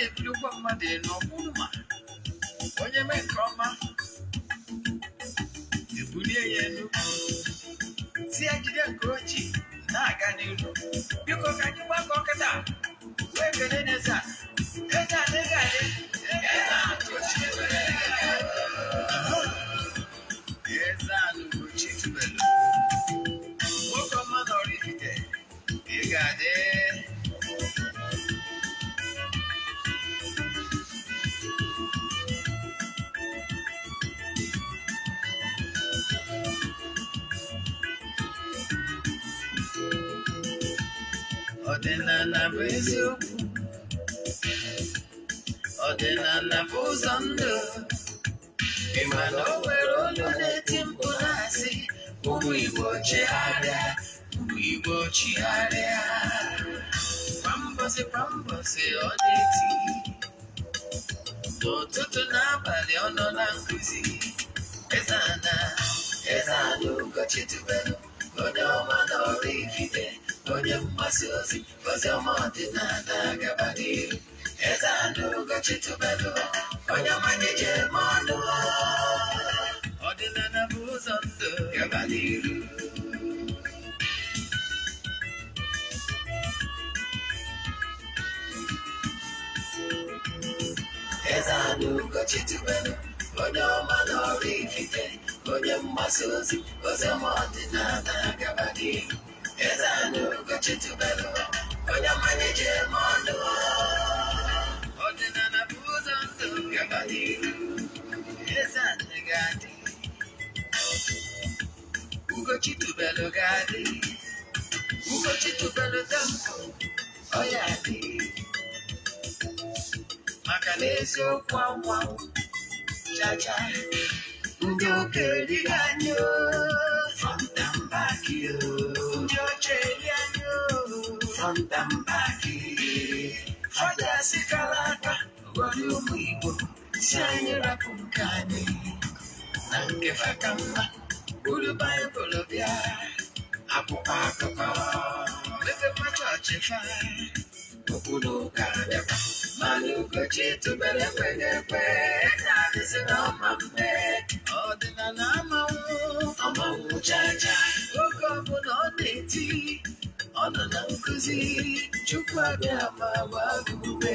na-eburu ụgwọ mmadụ n'ọkwụrụ ma onye mee nke ọma ebulie ya elu si ya jide nke ojii na-aga n'iru biko ka anyị gbakọ kịta wee kelee n'Eze-Ana Eze-Ana Ugochi tubelu nwoke ọma na oraifite ị ga-adị ọdịnala bụ eziokwu ọdịnala bụ ụzọ ndụ ị ma na o nwere olu na-eti mkpu na-asị ụmụ Igbo chigharịa ụmụ Igbo chigharịa kwa mbọsị ọ na-eti n'ụtụtụ n'abalị ọ nọ na nkụzi Eze-Ana Ugochi tubelu onye ọma na oraifite onye mgbasa ozi ọma ọdịnala gaba n'ihu Eze-Ana Ugochi tubelu onye ọma na-eje eme ọnụ ọdịnala bụ ụzọ ndụ gaba n'ihu Eze-Ana Ugochi tubelu onye ọma na oraifite onye mgbasa ozi ọma ọdịnala gaba n'ihu Eze-Ana Ugochi tubelu onye ọma na-eje eme ọnụ ọdịnala bụ ụzọ ndụ gaba n'ihu Eze-Ana ga-adị Ugochi tubelu ga-adị Ugochi tubelu tempo ọ ya adị maka na eziokwu anwa chacha ndị oke erighị anyị front and back ndị oche eri anyị front and back ọja sikara aka gwara ụmụ Igbo si anyị rapụ nke anyị na nke faka mma buru Baịbụl bịa akwụkwọ akụkọ mepekwa chọọchị fa okpuru ụka bịakwa mana Ugochi tubelu ekweghị ekwe na-adịsị na ọma mbe ọdịnala amanwụ chacha oge ọbụla ọ na-eti ọ nọ na nkụzi Chukwu abịa ma gbagụ ume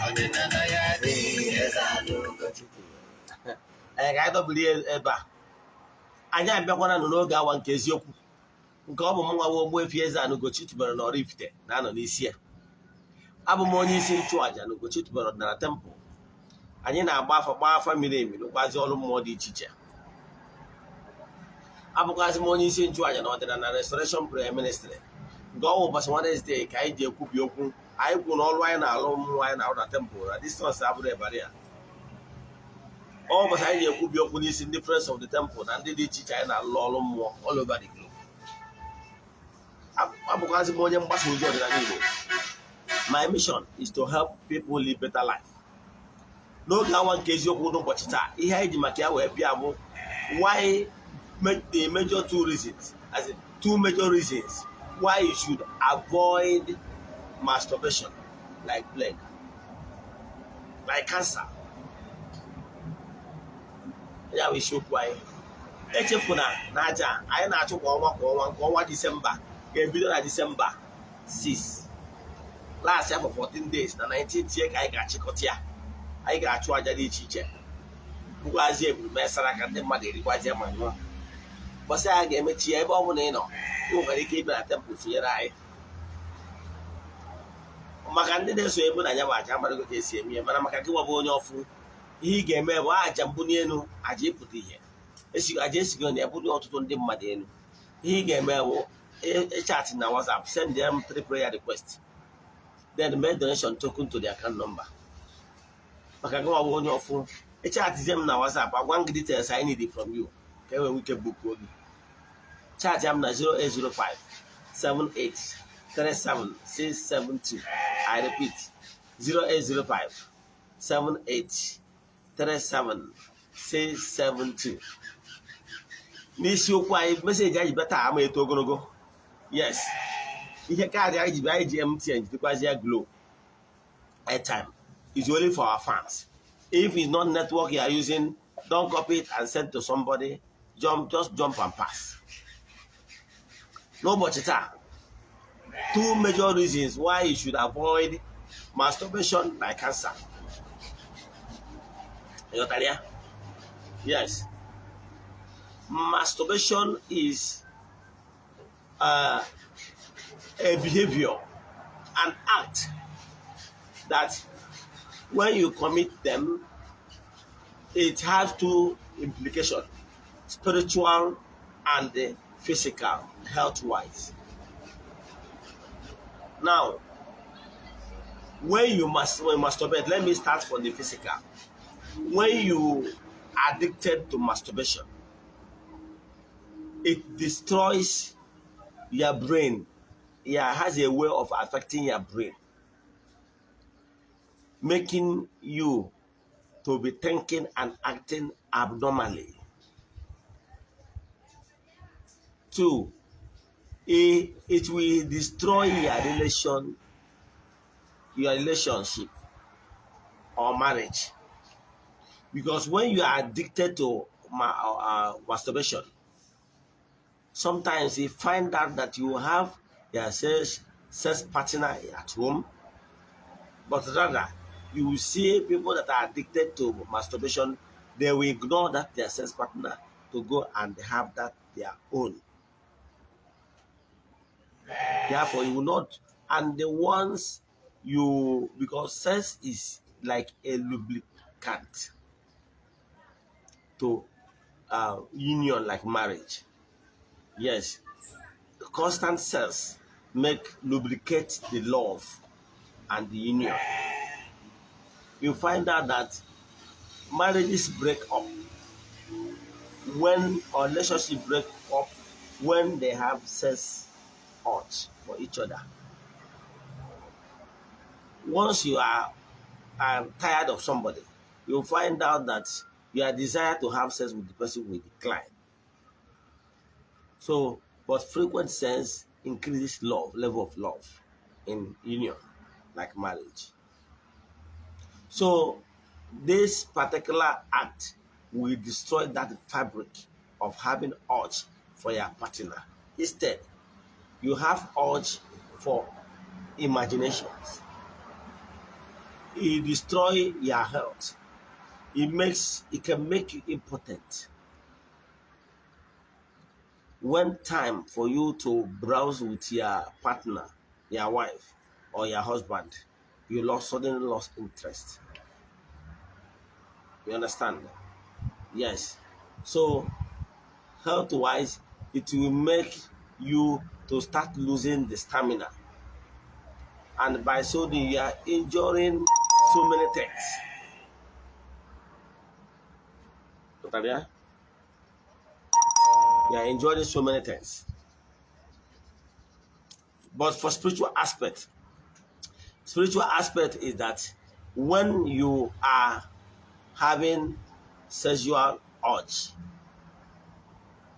ọdịnala ya adịghị Eze-Ana Ugochi anyị ga-adọbiri ebe a anyị abịakwana nọ n'oge awa nke eziokwu nke ọ bụ m nwa Ogbuefi EZE-ANA Ugochi tubelu na oraifite na-anọ n'isi ya abụ m onye isi nchụaja na Ugochi tubelu ọdịnala tempụl anyị na-agba afa miri emi rụkwazi ọrụ mmụọ dị iche iche abụkwazị m onye isi nchụaja na ọdịnala restoration prayer ministry nke ọnwa ụbọchị Wednesday ka anyị ji ekwubi okwu anyị kwuru na ọrụ anyị na-alụ mmụọ anyị na-arụ na tempụl na distance abụrụ ebara ya ụbọchị anyị ji ekwubi okwu n'isi ndị friends of the temple na ndị dị iche iche anyị na-alụ ọrụ mmụọ all over the globe abụkwazị m onye mgbasa ozi ọdịnala Igbo. My mission is to help people live better life. N'oge awa nke eziokwu n'ụbọchị taa ihe anyị ji maka ya wee bịa bụ why the major two reasons why you should avoid masturbation like plague, like cancer. Ya bụ isiokwu anyị. Echefuna na aja anyị na-achụ kwa ọnwa nke ọnwa Disemba ga-ebido na Disemba 6. Last year for 14 days na 19th year ka anyị ga-achịkọta ya anyị ga-achụ aja dị iche iche bụkwazi eburu mesara ka ndị mmadụ erikwazi ma nwa gbasa ya ga-emechi ya ebe ọ bụla ị nọ ị nwere ike ịbịa na tempụl sonyere anyị maka ndị na-eso ebu na ya bụ aja amarago ka esi eme ya mana maka gị nwabụ onye ọfụ ihe ị ga-eme bụ aja mbunye elu aja ịpụta ihe aja esigo na ebunye ọtụtụ ndị mmadụ elu ihe ị ga-eme bụ chat na WhatsApp send them 3 prayer requests then make donation token to their account number. Maka gị nwabụ onye ọfụ chat them na WhatsApp agwa gị details I need from you ka enwee wike book oge chat them na 0805 78 37 672. I repeat 0805 78 37 672. N'isiokwu anyị meseji anyị bịa taa ama eto ogologo. Yes, ihe kaadị anyị ji MTN jidekwazi ya Glo airtime It's only for our fans. If it's not network you are using, don't copy it and send to somebody. Just jump and pass. No, but it's two major reasons why you should avoid masturbation by cancer. Yes. Masturbation is a behavior, an act that when you commit them, it has two implications, spiritual and physical, health-wise. Now, when you masturbate, let me start from the physical. When you are addicted to masturbation, it destroys your brain. It has a way of affecting your brain, making you to be thinking and acting abnormally. Two, it will destroy your relationship or marriage. Because when you are addicted to masturbation, sometimes you find out that you have your sex partner at home, but rather you will see people that are addicted to masturbation, they will ignore that their sex partner to go and have that their own. Therefore, you will not, and the ones because sex is like a lubricant to union like marriage. Yes, constant sex lubricate the love and the union. You find out that marriages break up or relationships break up when they have sex urge for each other. Once you are tired of somebody, you'll find out that your desire to have sex with the person will decline. So, but frequent sex increases level of love in union, like marriage. So, this particular act will destroy that fabric of having urge for your partner. Instead, you have urge for imaginations. It destroys your health. It can make you impotent. When time for you to browse with your partner, your wife, or your husband, you suddenly lost interest. You understand? Yes. So, health-wise, it will make you to start losing the stamina. And by so doing, you are injuring so many things. You are enjoying so many things. But for spiritual aspect is that when you are having sexual urge,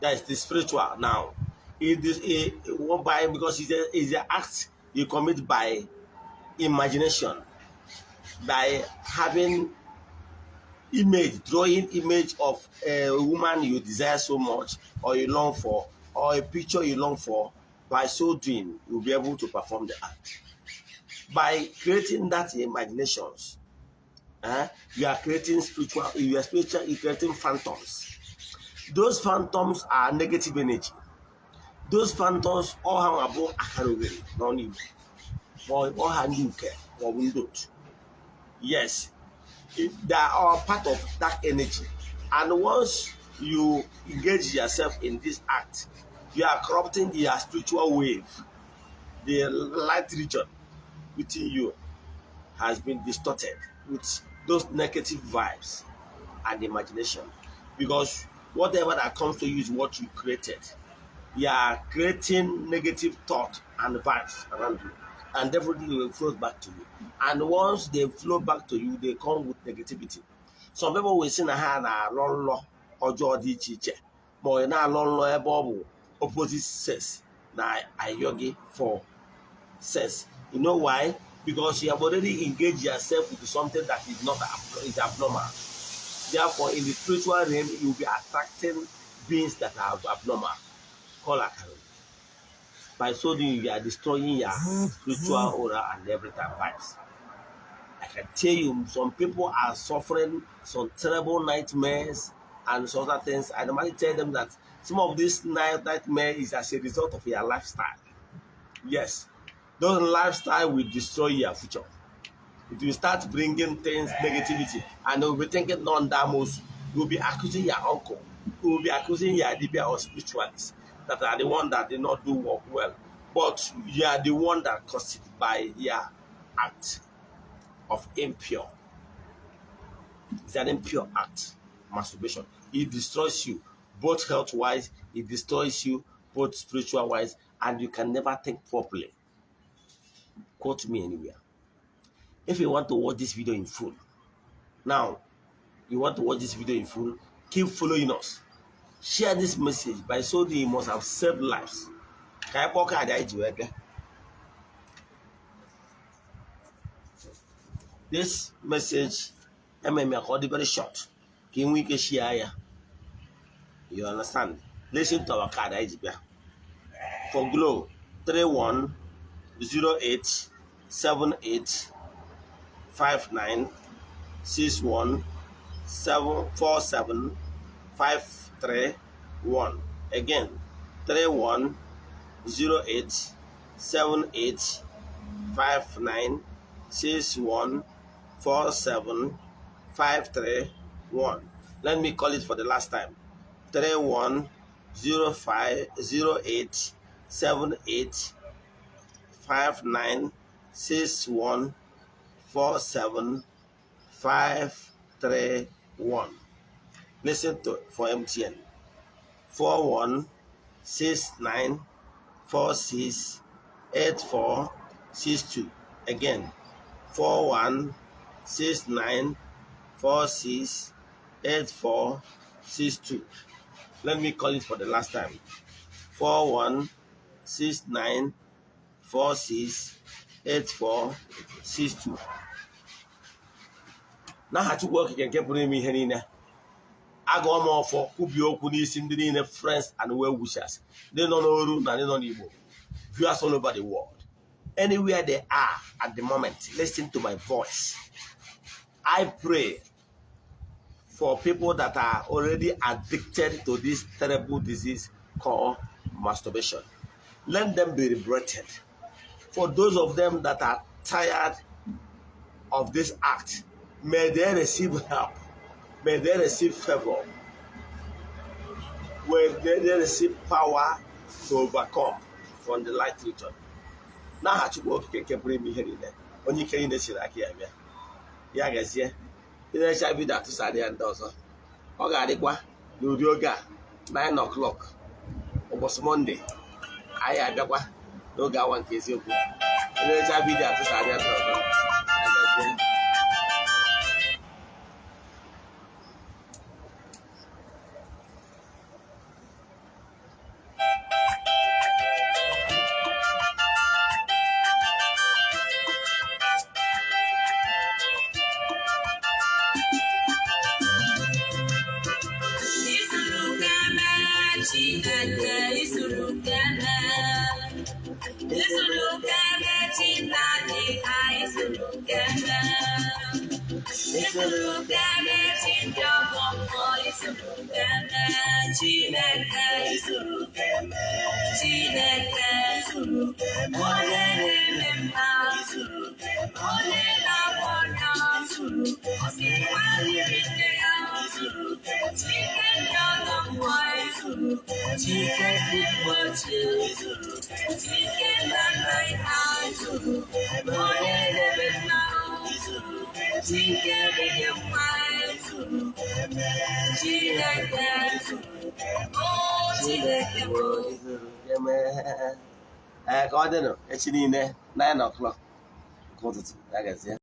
that is the spiritual now. It is because it's an act you commit by imagination, by having drawing image of a woman you desire so much, or you long for, or a picture you long for. By so doing, you'll be able to perform the act. By creating that imaginations, you are creating you're creating phantoms. Those phantoms are negative energy. Those phantoms all have about akarogeri, non you, or all have you care, or windows. Yes, they are all part of that energy. And once you engage yourself in this act, you are corrupting the spiritual wave. The light region within you has been distorted with those negative vibes and imagination. Because whatever that comes to you is what you created. You are creating negative thought and vibes around you, and everything will flow back to you. And once they flow back to you, they come with negativity. Some people will say na ha na alọ ọjọọ dị iche iche, ma ọ na-alọ nlọ ebe ọ bụ opposite sex na ayọ gị for sex. You know why? because you have already engaged yourself with something that is not is abnormal. Therefore, in the spiritual realm, you'll be attracting beings that are abnormal. Call Akari. By so doing, you are destroying your spiritual aura and everything vibes. I can tell you, some people are suffering some terrible nightmares and some other things. I normally tell them that some of this nightmare is as a result of your lifestyle. Yes, those lifestyle will destroy your future. It will start bringing things, negativity, and you'll be thinking non-damos. You'll be accusing your uncle. You'll be accusing your Adibia or spiritualists that are the one that did not do work well. But you are the one that caused it by your act of impure. It's an impure act, masturbation. It destroys you, both health-wise, it destroys you, both spiritual-wise, and you can never think properly. Quote me anywhere. If you want to watch this video in full, now, you want to watch this video in full, keep following us. Share this message by so that you must have saved lives. This message, very short. Can we share? You understand? Listen to our card. For Glow 31087859614753 Again, 31087859614753 Let me call it for the last time. 31087859614753 Listen to for MTN 4169468462. Again, 4169468462. Let me call it for the last time. 4169468462. Now how to work again? Get me here. I go more for Kubio Kunis in the friends and well wishers. They don't know room and they don't know. Viewers all over the world. Anywhere they are at the moment, listen to my voice. I pray for people that are already addicted to this terrible disease called masturbation. Let them be liberated. For those of them that are tired of this act, may they receive help. May they receive favor. May they receive power to overcome from the light return. Now, how to work can bring me here in there. Only can in the Siraki. Yeah, guys, yeah. The shall be that to Saturday and Dozo. Ogadikwa, no yoga, 9 o'clock. It was Monday. I had no guy one case. The shall be that to Saturday and Dozo. I got it. It's 9 o'clock.